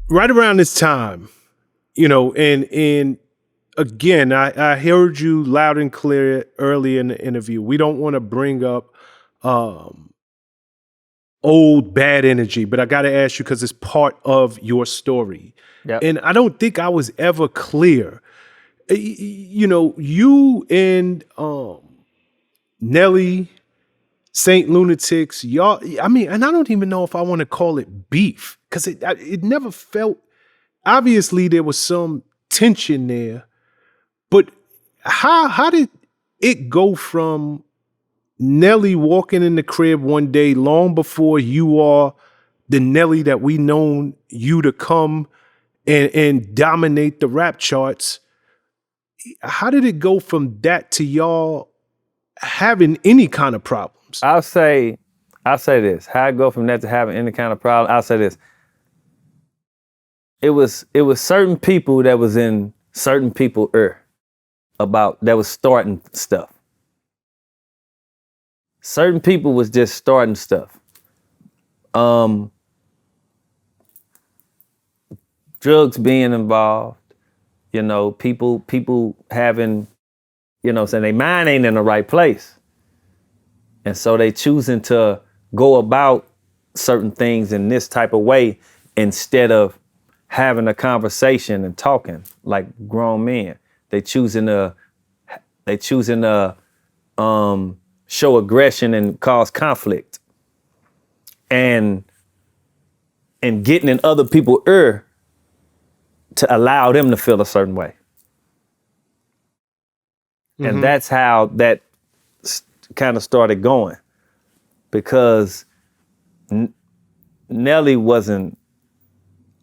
right around this time, and again, I heard you loud and clear early in the interview. We don't want to bring up um, old bad energy, but I got to ask you because it's part of your story. Yep. And I don't think I was ever clear. You and Nelly, Saint Lunatics, y'all. I mean, and I don't even know if I want to call it beef because it never felt. Obviously, there was some tension there, but how did it go from Nelly walking in the crib one day, long before you are the Nelly that we known you to come and dominate the rap charts? How did it go from that to y'all having any kind of problems? I'll say this. How I go from that to having any kind of problem, I'll say this. It was certain people that was in certain people about that was starting stuff. Certain people was just starting stuff. Drugs being involved, people having, saying their mind ain't in the right place. And so they choosing to go about certain things in this type of way instead of having a conversation and talking like grown men. They choosing to show aggression and cause conflict. And getting in other people's ear to allow them to feel a certain way. Mm-hmm. And that's how that kind of started going, because Nelly wasn't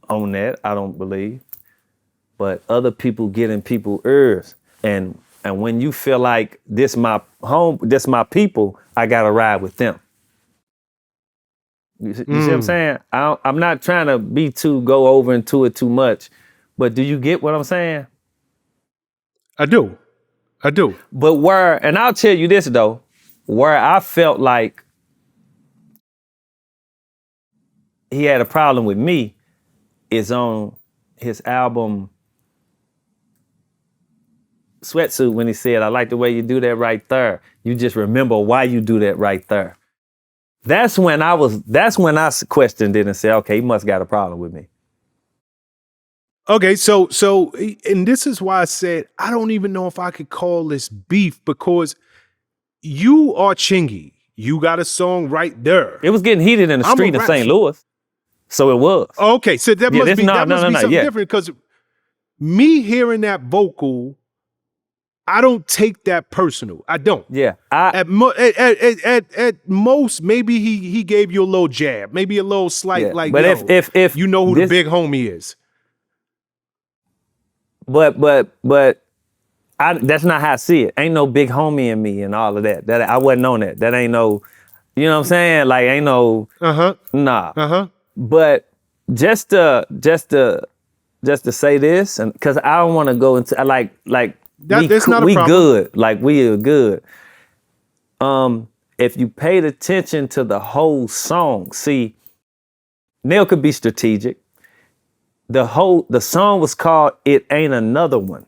on that, I don't believe, but other people get in people's ears, and when you feel like this my home, this my people, I gotta ride with them. You see what I'm saying? I'm not trying to go over into it too much, but do you get what I'm saying? I do. But and I'll tell you this though, where I felt like he had a problem with me is on his album Sweatsuit, when he said, "I like the way you do that right there. You just remember why you do that right there." That's when I questioned it and said, okay, he must got a problem with me. Okay, so and this is why I said I don't even know if I could call this beef, because you are Chingy. You got a song right there. It was getting heated in the street in St. Louis. So it was. Okay, so that must be something different, because me hearing that vocal, I don't take that personal. I don't. Yeah. At most, maybe he gave you a little jab, maybe a little slight, like, but if you know who the big homie is. But that's not how I see it. Ain't no big homie in me and all of that. That I wasn't on that. That ain't no, you know what I'm saying? Like ain't no. Nah. But just to say this, and because I don't want to go into that's not a we problem. good. Like we are good. If you paid attention to the whole song, see, Neil could be strategic. The song was called "It Ain't Another One."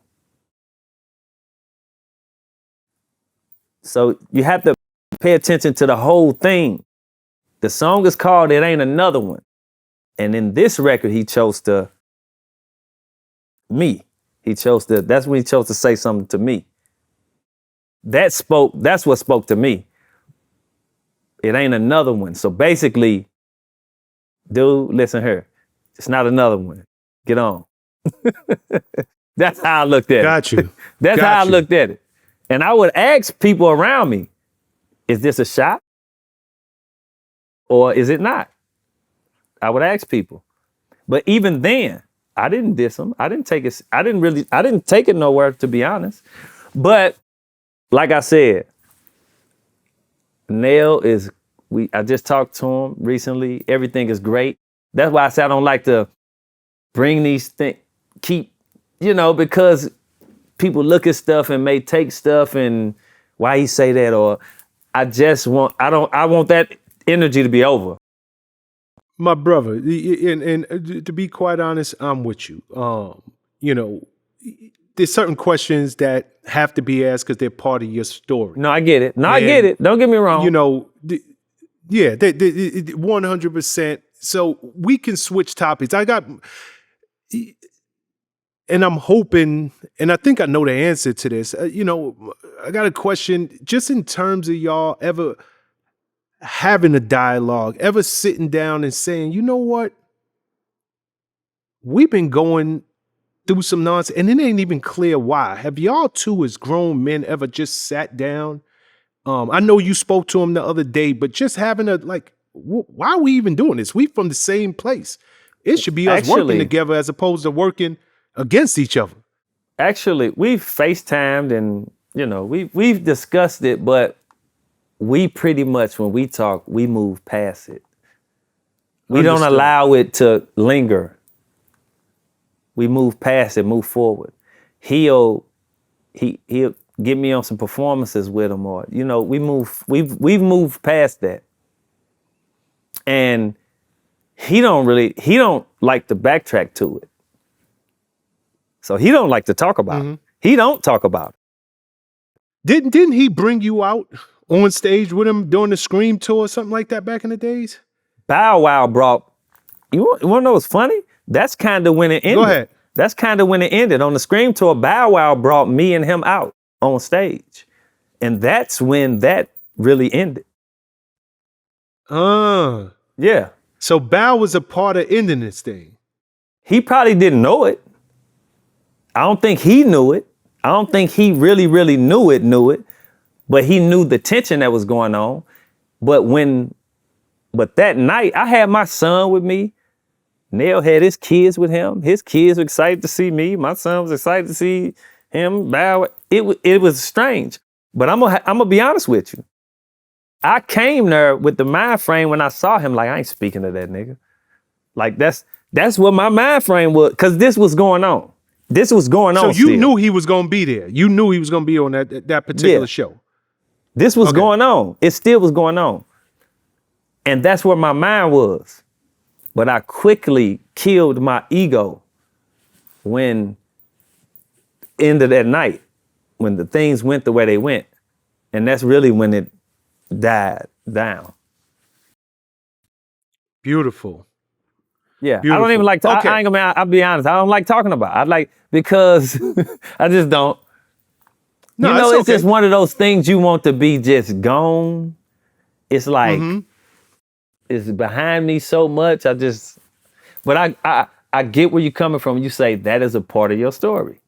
So you have to pay attention to the whole thing. The song is called "It Ain't Another One." And in this record, he chose to me. That's when he chose to say something to me. That's what spoke to me. It ain't another one. So basically, dude, listen here. It's not another one. Get on. That's how I looked at it. Got you. That's how I looked at it. And I would ask people around me, is this a shot? Or is it not? I would ask people. But even then, I didn't diss him. I didn't take it nowhere, to be honest. But like I said, Nail I just talked to him recently. Everything is great. That's why I said I don't like to bring these things, because people look at stuff and may take stuff and why he say that, or I want that energy to be over. My brother, and to be quite honest, I'm with you. You know, there's certain questions that have to be asked because they're part of your story. No, I get it. No, I get And it. Don't get me wrong. you know, yeah, 100%. So we can switch topics. And I'm hoping, and I think I know the answer to this. I got a question just in terms of y'all ever having a dialogue, ever sitting down and saying, you know what? We've been going through some nonsense, and it ain't even clear why. Have y'all two, as grown men, ever just sat down? I know you spoke to him the other day, but just having a why are we even doing this? We from the same place. It should be us working Actually- together as opposed to working against each other. Actually, we've FaceTimed and we've discussed it, but we pretty much, when we talk, we move past it. We don't Understood. allow it to linger. We move past it, move forward. He'll get me on some performances with him, or we've moved past that. And he don't like to backtrack to it. So he don't like to talk about it. He don't talk about it. Didn't he bring you out on stage with him during the Scream tour or something like that back in the days? Bow Wow brought, you want to know what's funny? That's kind of when it ended. Go ahead. That's kind of when it ended. On the Scream tour, Bow Wow brought me and him out on stage. And that's when that really ended. Yeah. So Bow was a part of ending this thing. He probably didn't know it. I don't think he knew it. I don't think he really, really knew it. But he knew the tension that was going on. But that night, I had my son with me. Nell had his kids with him. His kids were excited to see me. My son was excited to see him. Bow. It was strange. But I'm gonna be honest with you. I came there with the mind frame when I saw him, like, I ain't speaking to that nigga. Like, that's what my mind frame was, because this was going on. This was going on. So you still. knew he was going to be there. You knew he was going to be on that particular show. This was Okay. going on. It still was going on. And that's where my mind was. But I quickly killed my ego when ended that night, when the things went the way they went. And that's really when it died down. Beautiful. Yeah, Beautiful. I don't even like to, Okay. I'll be honest, I don't like talking about it. Because I just don't. No, It's just one of those things you want to be just gone. It's like, it's behind me so much, but I get where you're coming from. You say that is a part of your story.